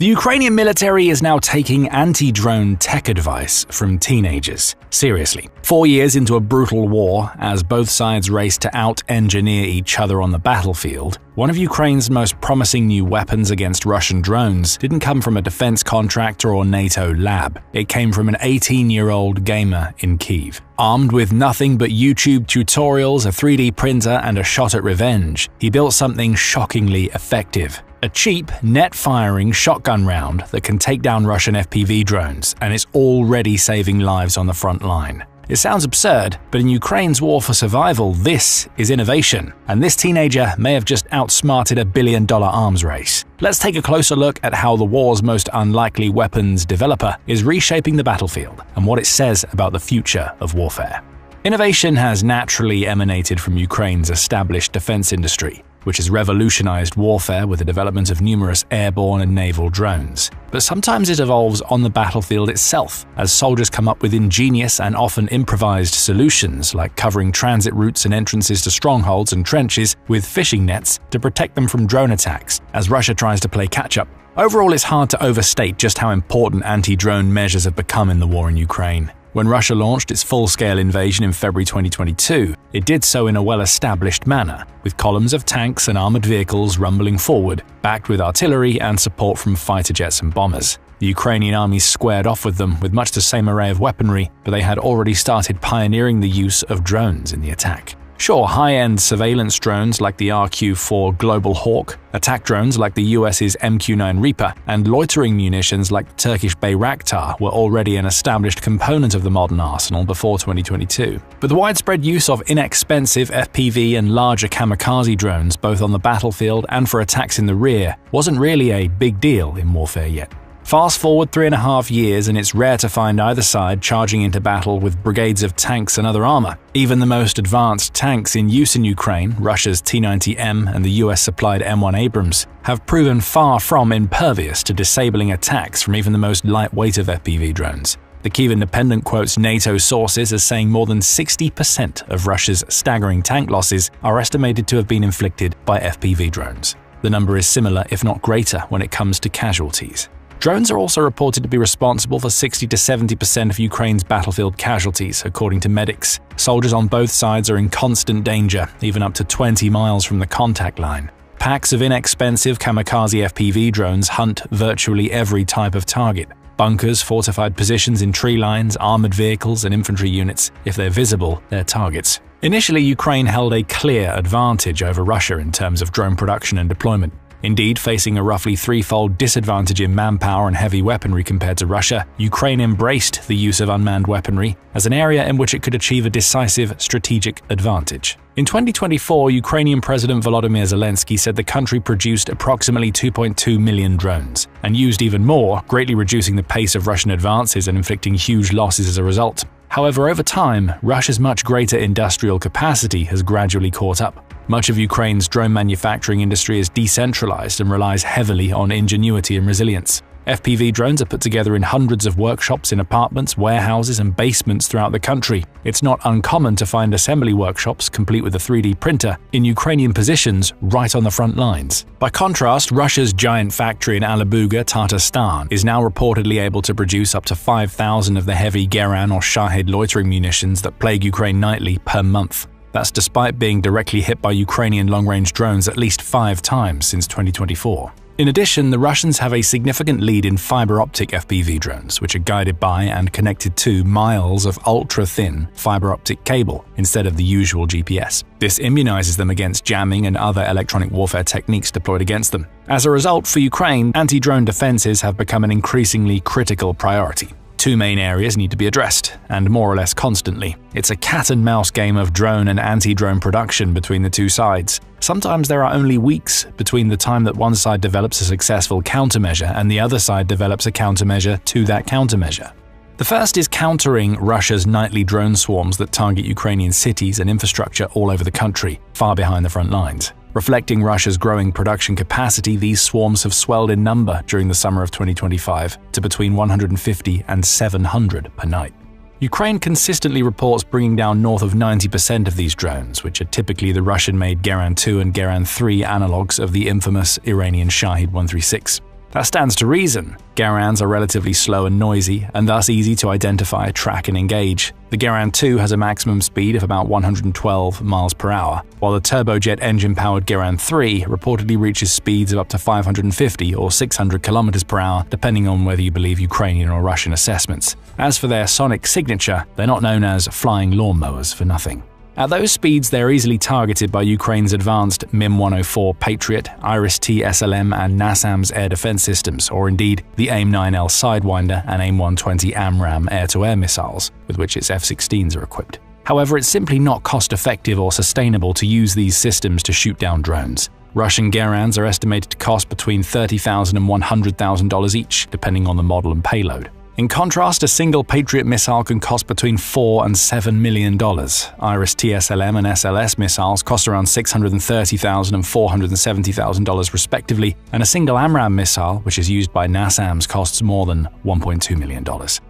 The Ukrainian military is now taking anti-drone tech advice from teenagers. Seriously. 4 years into a brutal war, as both sides race to out-engineer each other on the battlefield, one of Ukraine's most promising new weapons against Russian drones didn't come from a defense contractor or NATO lab. It came from an 18-year-old gamer in Kyiv. Armed with nothing but YouTube tutorials, a 3D printer, and a shot at revenge, he built something shockingly effective. A cheap, net-firing shotgun round that can take down Russian FPV drones, and it's already saving lives on the front line. It sounds absurd, but in Ukraine's war for survival, this is innovation, and this teenager may have just outsmarted a billion-dollar arms race. Let's take a closer look at how the war's most unlikely weapons developer is reshaping the battlefield, and what it says about the future of warfare. Innovation has naturally emanated from Ukraine's established defense industry, which has revolutionized warfare with the development of numerous airborne and naval drones. But sometimes it evolves on the battlefield itself, as soldiers come up with ingenious and often improvised solutions, like covering transit routes and entrances to strongholds and trenches with fishing nets to protect them from drone attacks, as Russia tries to play catch-up. Overall, it's hard to overstate just how important anti-drone measures have become in the war in Ukraine. When Russia launched its full-scale invasion in February 2022, it did so in a well-established manner, with columns of tanks and armored vehicles rumbling forward, backed with artillery and support from fighter jets and bombers. The Ukrainian army squared off with them with much the same array of weaponry, but they had already started pioneering the use of drones in the attack. Sure, high-end surveillance drones like the RQ-4 Global Hawk, attack drones like the US's MQ-9 Reaper, and loitering munitions like the Turkish Bayraktar were already an established component of the modern arsenal before 2022. But the widespread use of inexpensive FPV and larger kamikaze drones both on the battlefield and for attacks in the rear wasn't really a big deal in warfare yet. Fast forward 3.5 years and it's rare to find either side charging into battle with brigades of tanks and other armor. Even the most advanced tanks in use in Ukraine, Russia's T-90M and the US-supplied M1 Abrams, have proven far from impervious to disabling attacks from even the most lightweight of FPV drones. The Kyiv Independent quotes NATO sources as saying more than 60% of Russia's staggering tank losses are estimated to have been inflicted by FPV drones. The number is similar, if not greater, when it comes to casualties. Drones are also reported to be responsible for 60 to 70% of Ukraine's battlefield casualties, according to medics. Soldiers on both sides are in constant danger, even up to 20 miles from the contact line. Packs of inexpensive kamikaze FPV drones hunt virtually every type of target. Bunkers, fortified positions in tree lines, armored vehicles, and infantry units. If they're visible, they're targets. Initially, Ukraine held a clear advantage over Russia in terms of drone production and deployment. Indeed, facing a roughly threefold disadvantage in manpower and heavy weaponry compared to Russia, Ukraine embraced the use of unmanned weaponry as an area in which it could achieve a decisive strategic advantage. In 2024, Ukrainian President Volodymyr Zelensky said the country produced approximately 2.2 million drones, and used even more, greatly reducing the pace of Russian advances and inflicting huge losses as a result. However, over time, Russia's much greater industrial capacity has gradually caught up. Much of Ukraine's drone manufacturing industry is decentralized and relies heavily on ingenuity and resilience. FPV drones are put together in hundreds of workshops in apartments, warehouses, and basements throughout the country. It's not uncommon to find assembly workshops, complete with a 3D printer, in Ukrainian positions right on the front lines. By contrast, Russia's giant factory in Alabuga, Tatarstan, is now reportedly able to produce up to 5,000 of the heavy Geran or Shahed loitering munitions that plague Ukraine nightly per month. That's despite being directly hit by Ukrainian long-range drones at least 5 times since 2024. In addition, the Russians have a significant lead in fiber-optic FPV drones, which are guided by and connected to miles of ultra-thin fiber-optic cable instead of the usual GPS. This immunizes them against jamming and other electronic warfare techniques deployed against them. As a result, for Ukraine, anti-drone defenses have become an increasingly critical priority. 2 main areas need to be addressed, and more or less constantly. It's a cat-and-mouse game of drone and anti-drone production between the two sides. Sometimes there are only weeks between the time that one side develops a successful countermeasure and the other side develops a countermeasure to that countermeasure. The first is countering Russia's nightly drone swarms that target Ukrainian cities and infrastructure all over the country, far behind the front lines. Reflecting Russia's growing production capacity, these swarms have swelled in number during the summer of 2025 to between 150 and 700 per night. Ukraine consistently reports bringing down north of 90% of these drones, which are typically the Russian-made Geran 2 and Geran 3 analogs of the infamous Iranian Shahed 136. That stands to reason. Garans are relatively slow and noisy, and thus easy to identify, track, and engage. The Garand 2 has a maximum speed of about 112 miles per hour, while the turbojet engine-powered Garand 3 reportedly reaches speeds of up to 550 or 600 kilometers per hour, depending on whether you believe Ukrainian or Russian assessments. As for their sonic signature, they're not known as flying lawnmowers for nothing. At those speeds, they're easily targeted by Ukraine's advanced MIM-104 Patriot, Iris-T SLM and NASAM's air defense systems, or indeed the AIM-9L Sidewinder and AIM-120 AMRAAM air-to-air missiles, with which its F-16s are equipped. However, it's simply not cost-effective or sustainable to use these systems to shoot down drones. Russian Garans are estimated to cost between $30,000 and $100,000 each, depending on the model and payload. In contrast, a single Patriot missile can cost between $4 and $7 million. Iris-T SLM and SLS missiles cost around $630,000 and $470,000 respectively, and a single AMRAAM missile, which is used by NASAMS, costs more than $1.2 million.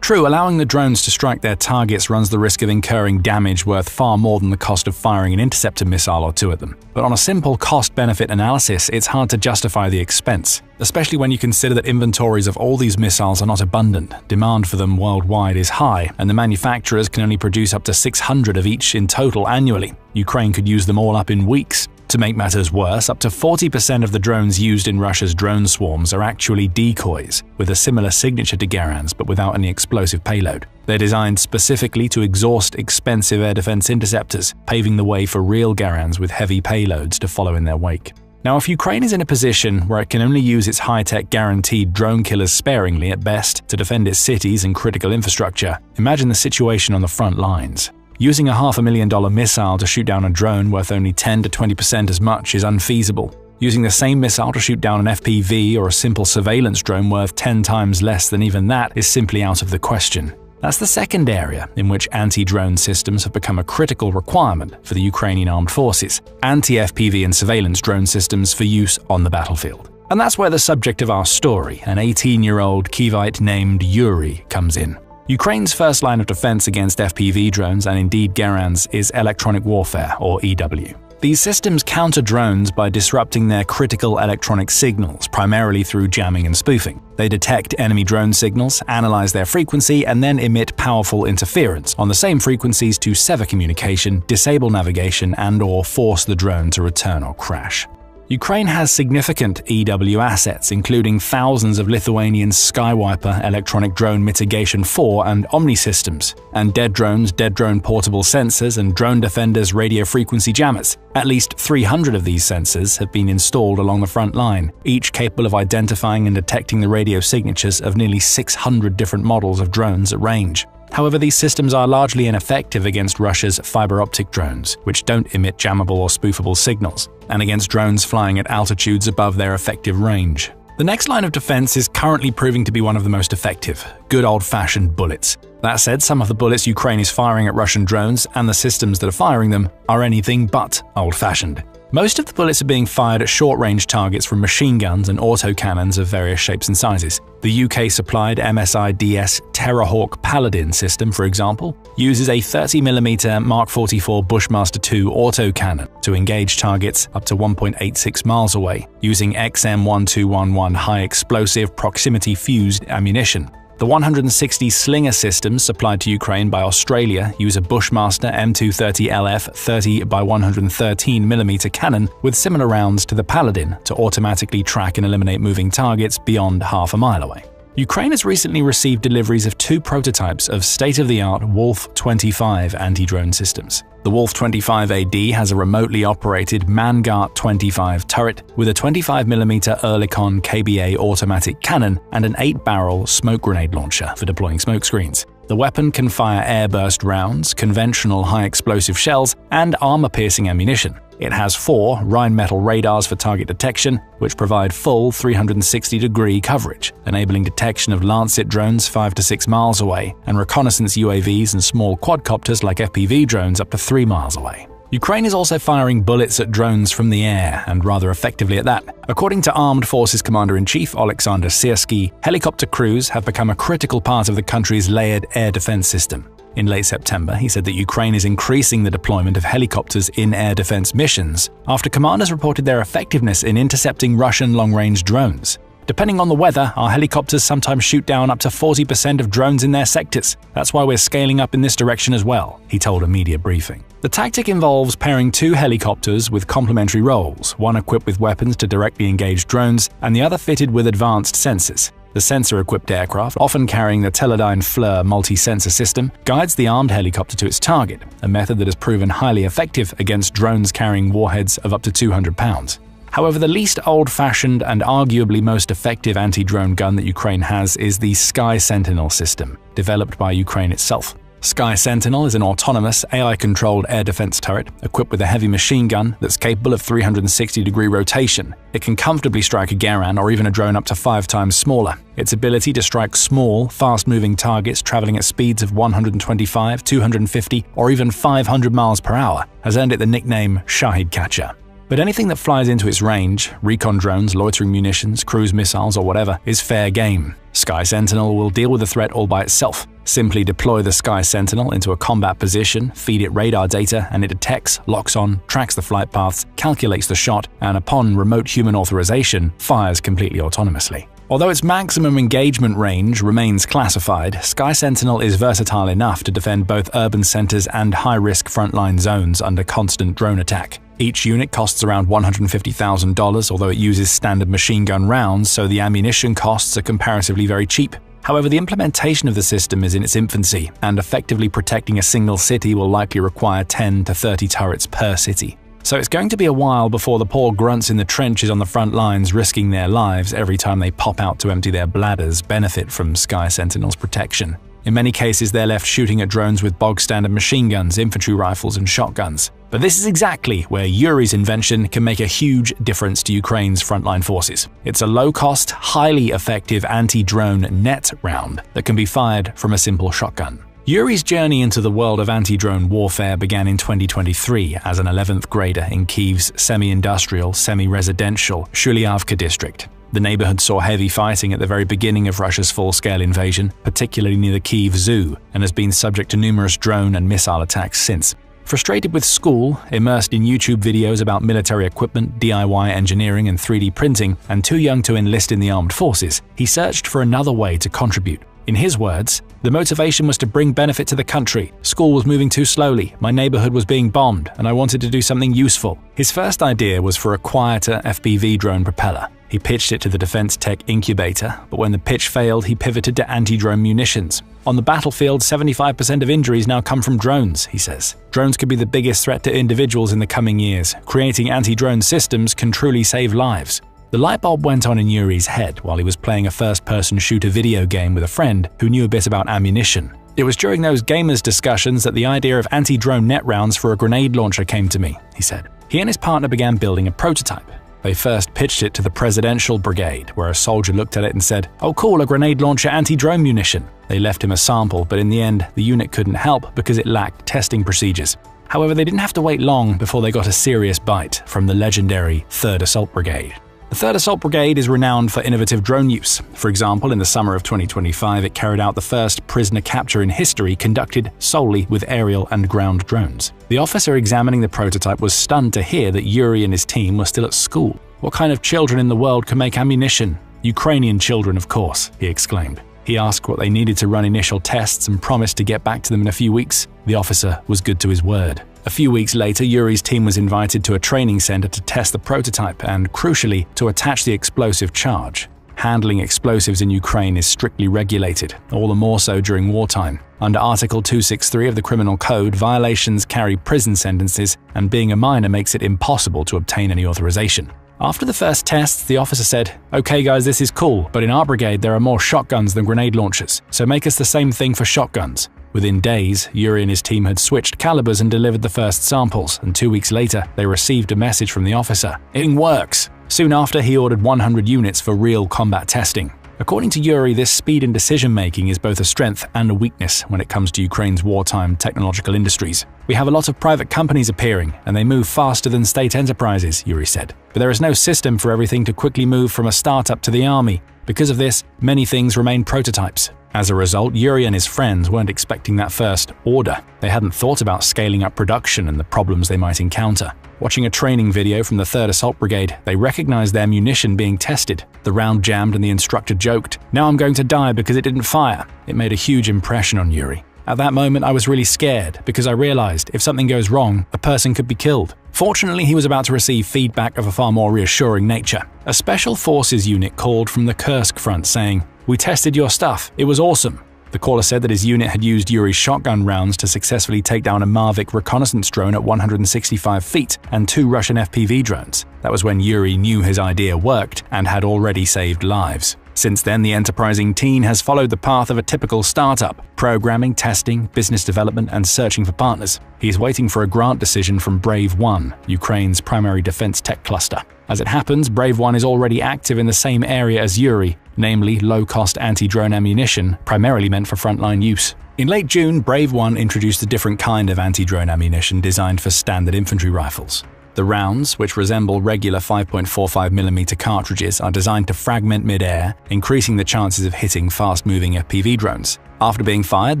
True, allowing the drones to strike their targets runs the risk of incurring damage worth far more than the cost of firing an interceptor missile or two at them. But on a simple cost-benefit analysis, it's hard to justify the expense, especially when you consider that inventories of all these missiles are not abundant. Demand for them worldwide is high, and the manufacturers can only produce up to 600 of each in total annually. Ukraine could use them all up in weeks. To make matters worse, up to 40% of the drones used in Russia's drone swarms are actually decoys, with a similar signature to Garand's but without any explosive payload. They're designed specifically to exhaust expensive air defense interceptors, paving the way for real Garand's with heavy payloads to follow in their wake. Now, if Ukraine is in a position where it can only use its high-tech guaranteed drone killers sparingly at best to defend its cities and critical infrastructure, imagine the situation on the front lines. Using a $500,000 missile to shoot down a drone worth only 10 to 20% as much is unfeasible. Using the same missile to shoot down an FPV or a simple surveillance drone worth 10 times less than even that is simply out of the question. That's the second area in which anti-drone systems have become a critical requirement for the Ukrainian armed forces: anti-FPV and surveillance drone systems for use on the battlefield. And that's where the subject of our story, an 18-year-old Kyiv named Yuri, comes in. Ukraine's first line of defense against FPV drones, and indeed Garand's, is electronic warfare, or EW. These systems counter drones by disrupting their critical electronic signals, primarily through jamming and spoofing. They detect enemy drone signals, analyze their frequency, and then emit powerful interference on the same frequencies to sever communication, disable navigation, and/or force the drone to return or crash. Ukraine has significant EW assets, including thousands of Lithuanian Skywiper electronic drone mitigation 4 and Omni systems, and dead drones, dead drone portable sensors, and Drone Defender's radio frequency jammers. At least 300 of these sensors have been installed along the front line, each capable of identifying and detecting the radio signatures of nearly 600 different models of drones at range. However, these systems are largely ineffective against Russia's fiber optic drones, which don't emit jammable or spoofable signals, and against drones flying at altitudes above their effective range. The next line of defense is currently proving to be one of the most effective: good old-fashioned bullets. That said, some of the bullets Ukraine is firing at Russian drones and the systems that are firing them are anything but old-fashioned. Most of the bullets are being fired at short-range targets from machine guns and autocannons of various shapes and sizes. The UK-supplied MSIDS Terrahawk Paladin system, for example, uses a 30mm Mark 44 Bushmaster II autocannon to engage targets up to 1.86 miles away, using XM1211 high-explosive proximity-fused ammunition. The 160 Slinger systems supplied to Ukraine by Australia use a Bushmaster M230LF 30x113mm cannon with similar rounds to the Paladin to automatically track and eliminate moving targets beyond half a mile away. Ukraine has recently received deliveries of 2 prototypes of state-of-the-art Wolf 25 anti-drone systems. The Wolf 25AD has a remotely operated Mangart 25 turret with a 25mm Oerlikon KBA automatic cannon and an 8-barrel smoke grenade launcher for deploying smoke screens. The weapon can fire airburst rounds, conventional high-explosive shells, and armor-piercing ammunition. It has 4 Rheinmetall radars for target detection, which provide full 360-degree coverage, enabling detection of Lancet drones 5 to 6 miles away, and reconnaissance UAVs and small quadcopters like FPV drones up to 3 miles away. Ukraine is also firing bullets at drones from the air, and rather effectively at that. According to Armed Forces Commander-in-Chief Oleksandr Syrskyi, helicopter crews have become a critical part of the country's layered air defense system. In late September, he said that Ukraine is increasing the deployment of helicopters in air defense missions after commanders reported their effectiveness in intercepting Russian long-range drones. Depending on the weather, our helicopters sometimes shoot down up to 40% of drones in their sectors. That's why we're scaling up in this direction as well, he told a media briefing. The tactic involves pairing 2 helicopters with complementary roles, one equipped with weapons to directly engage drones, and the other fitted with advanced sensors. The sensor-equipped aircraft, often carrying the Teledyne FLIR multi-sensor system, guides the armed helicopter to its target, a method that has proven highly effective against drones carrying warheads of up to 200 pounds. However, the least old-fashioned and arguably most effective anti-drone gun that Ukraine has is the Sky Sentinel system, developed by Ukraine itself. Sky Sentinel is an autonomous, AI-controlled air defense turret equipped with a heavy machine gun that's capable of 360-degree rotation. It can comfortably strike a Garand or even a drone up to 5 times smaller. Its ability to strike small, fast-moving targets traveling at speeds of 125, 250, or even 500 miles per hour has earned it the nickname Shahid Catcher. But anything that flies into its range, recon drones, loitering munitions, cruise missiles, or whatever, is fair game. Sky Sentinel will deal with the threat all by itself. Simply deploy the Sky Sentinel into a combat position, feed it radar data, and it detects, locks on, tracks the flight paths, calculates the shot, and upon remote human authorization, fires completely autonomously. Although its maximum engagement range remains classified, Sky Sentinel is versatile enough to defend both urban centers and high-risk frontline zones under constant drone attack. Each unit costs around $150,000, although it uses standard machine gun rounds, so the ammunition costs are comparatively very cheap. However, the implementation of the system is in its infancy, and effectively protecting a single city will likely require 10 to 30 turrets per city. So it's going to be a while before the poor grunts in the trenches on the front lines risking their lives every time they pop out to empty their bladders benefit from Sky Sentinel's protection. In many cases, they're left shooting at drones with bog-standard machine guns, infantry rifles, and shotguns. But this is exactly where Yuri's invention can make a huge difference to Ukraine's frontline forces. It's a low-cost, highly effective anti-drone net round that can be fired from a simple shotgun. Yuri's journey into the world of anti-drone warfare began in 2023 as an 11th grader in Kyiv's semi-industrial, semi-residential Shulyavka district. The neighborhood saw heavy fighting at the very beginning of Russia's full-scale invasion, particularly near the Kyiv Zoo, and has been subject to numerous drone and missile attacks since. Frustrated with school, immersed in YouTube videos about military equipment, DIY engineering, and 3D printing, and too young to enlist in the armed forces, he searched for another way to contribute. In his words, the motivation was to bring benefit to the country. School was moving too slowly, my neighborhood was being bombed, and I wanted to do something useful. His first idea was for a quieter FPV drone propeller. He pitched it to the Defense Tech Incubator, but when the pitch failed, he pivoted to anti-drone munitions. On the battlefield, 75% of injuries now come from drones, he says. Drones could be the biggest threat to individuals in the coming years. Creating anti-drone systems can truly save lives. The light bulb went on in Yuri's head while he was playing a first-person shooter video game with a friend who knew a bit about ammunition. It was during those gamers' discussions that the idea of anti-drone net rounds for a grenade launcher came to me, he said. He and his partner began building a prototype. They first pitched it to the Presidential Brigade, where a soldier looked at it and said, "Oh cool, a grenade launcher anti-drone munition." They left him a sample, but in the end, the unit couldn't help because it lacked testing procedures. However, they didn't have to wait long before they got a serious bite from the legendary 3rd Assault Brigade. The 3rd Assault Brigade is renowned for innovative drone use. For example, in the summer of 2025, it carried out the first prisoner capture in history conducted solely with aerial and ground drones. The officer examining the prototype was stunned to hear that Yuri and his team were still at school. "What kind of children in the world can make ammunition?" "Ukrainian children, of course," he exclaimed. He asked what they needed to run initial tests and promised to get back to them in a few weeks. The officer was good to his word. A few weeks later, Yuri's team was invited to a training center to test the prototype and, crucially, to attach the explosive charge. Handling explosives in Ukraine is strictly regulated, all the more so during wartime. Under Article 263 of the Criminal Code, violations carry prison sentences, and being a minor makes it impossible to obtain any authorization. After the first tests, the officer said, "Okay guys, this is cool, but in our brigade there are more shotguns than grenade launchers, so make us the same thing for shotguns." Within days, Yuri and his team had switched calibers and delivered the first samples, and 2 weeks later, they received a message from the officer. "It works!" Soon after, he ordered 100 units for real combat testing. According to Yuri, this speed in decision-making is both a strength and a weakness when it comes to Ukraine's wartime technological industries. "We have a lot of private companies appearing, and they move faster than state enterprises," Yuri said. "But there is no system for everything to quickly move from a startup to the army. Because of this, many things remain prototypes. As a result, Yuri and his friends weren't expecting that first order. They hadn't thought about scaling up production and the problems they might encounter. Watching a training video from the 3rd Assault Brigade, they recognized their munition being tested. The round jammed and the instructor joked, "Now I'm going to die because it didn't fire." It made a huge impression on Yuri. At that moment, I was really scared because I realized if something goes wrong, a person could be killed. Fortunately, he was about to receive feedback of a far more reassuring nature. A Special Forces unit called from the Kursk front saying, "We tested your stuff. It was awesome." The caller said that his unit had used Yuri's shotgun rounds to successfully take down a Mavic reconnaissance drone at 165 feet and 2 Russian FPV drones. That was when Yuri knew his idea worked and had already saved lives. Since then, the enterprising teen has followed the path of a typical startup, programming, testing, business development, and searching for partners. He is waiting for a grant decision from Brave One, Ukraine's primary defense tech cluster. As it happens, Brave One is already active in the same area as Yuri, namely low-cost anti-drone ammunition, primarily meant for frontline use. In late June, Brave One introduced a different kind of anti-drone ammunition designed for standard infantry rifles. The rounds, which resemble regular 5.45mm cartridges, are designed to fragment mid-air, increasing the chances of hitting fast-moving FPV drones. After being fired,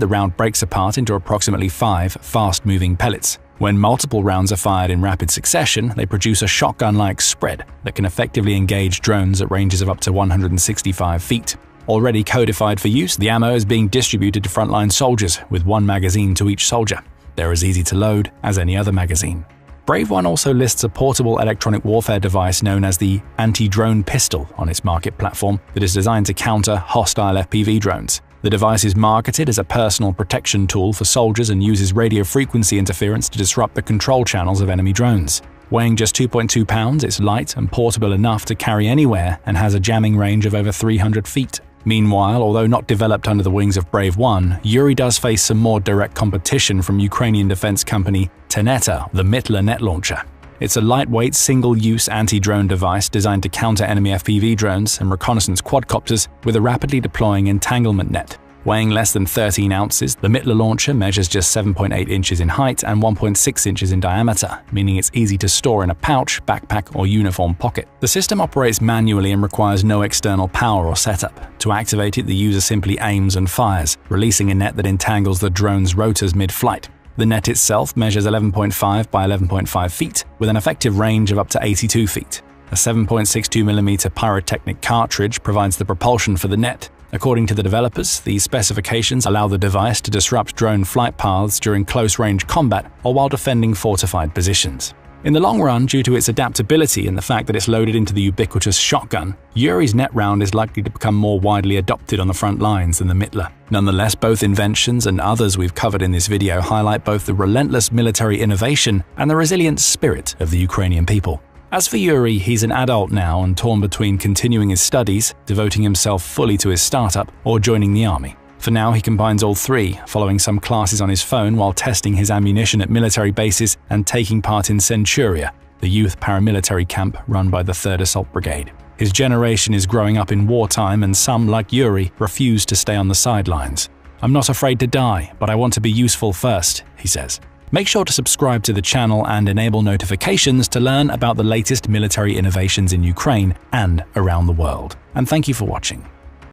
the round breaks apart into approximately 5 fast-moving pellets. When multiple rounds are fired in rapid succession, they produce a shotgun-like spread that can effectively engage drones at ranges of up to 165 feet. Already codified for use, the ammo is being distributed to frontline soldiers, with 1 magazine to each soldier. They're as easy to load as any other magazine. Brave One also lists a portable electronic warfare device known as the anti-drone pistol on its market platform that is designed to counter hostile FPV drones. The device is marketed as a personal protection tool for soldiers and uses radio frequency interference to disrupt the control channels of enemy drones. Weighing just 2.2 pounds, it's light and portable enough to carry anywhere and has a jamming range of over 300 feet. Meanwhile, although not developed under the wings of Brave One, Yuri does face some more direct competition from Ukrainian defense company Teneta, the Mittler net launcher. It's a lightweight, single-use anti-drone device designed to counter enemy FPV drones and reconnaissance quadcopters with a rapidly deploying entanglement net. Weighing less than 13 ounces, the Mittler launcher measures just 7.8 inches in height and 1.6 inches in diameter, meaning it's easy to store in a pouch, backpack, or uniform pocket. The system operates manually and requires no external power or setup. To activate it, the user simply aims and fires, releasing a net that entangles the drone's rotors mid-flight. The net itself measures 11.5 by 11.5 feet, with an effective range of up to 82 feet. A 7.62mm pyrotechnic cartridge provides the propulsion for the net. According to the developers, these specifications allow the device to disrupt drone flight paths during close-range combat or while defending fortified positions. In the long run, due to its adaptability and the fact that it's loaded into the ubiquitous shotgun, Yuri's net round is likely to become more widely adopted on the front lines than the Mittler. Nonetheless, both inventions and others we've covered in this video highlight both the relentless military innovation and the resilient spirit of the Ukrainian people. As for Yuri, he's an adult now and torn between continuing his studies, devoting himself fully to his startup, or joining the army. For now, he combines all three, following some classes on his phone while testing his ammunition at military bases and taking part in Centuria, the youth paramilitary camp run by the 3rd Assault Brigade. His generation is growing up in wartime, and some, like Yuri, refuse to stay on the sidelines. "I'm not afraid to die, but I want to be useful first," he says. Make sure to subscribe to the channel and enable notifications to learn about the latest military innovations in Ukraine and around the world. And thank you for watching.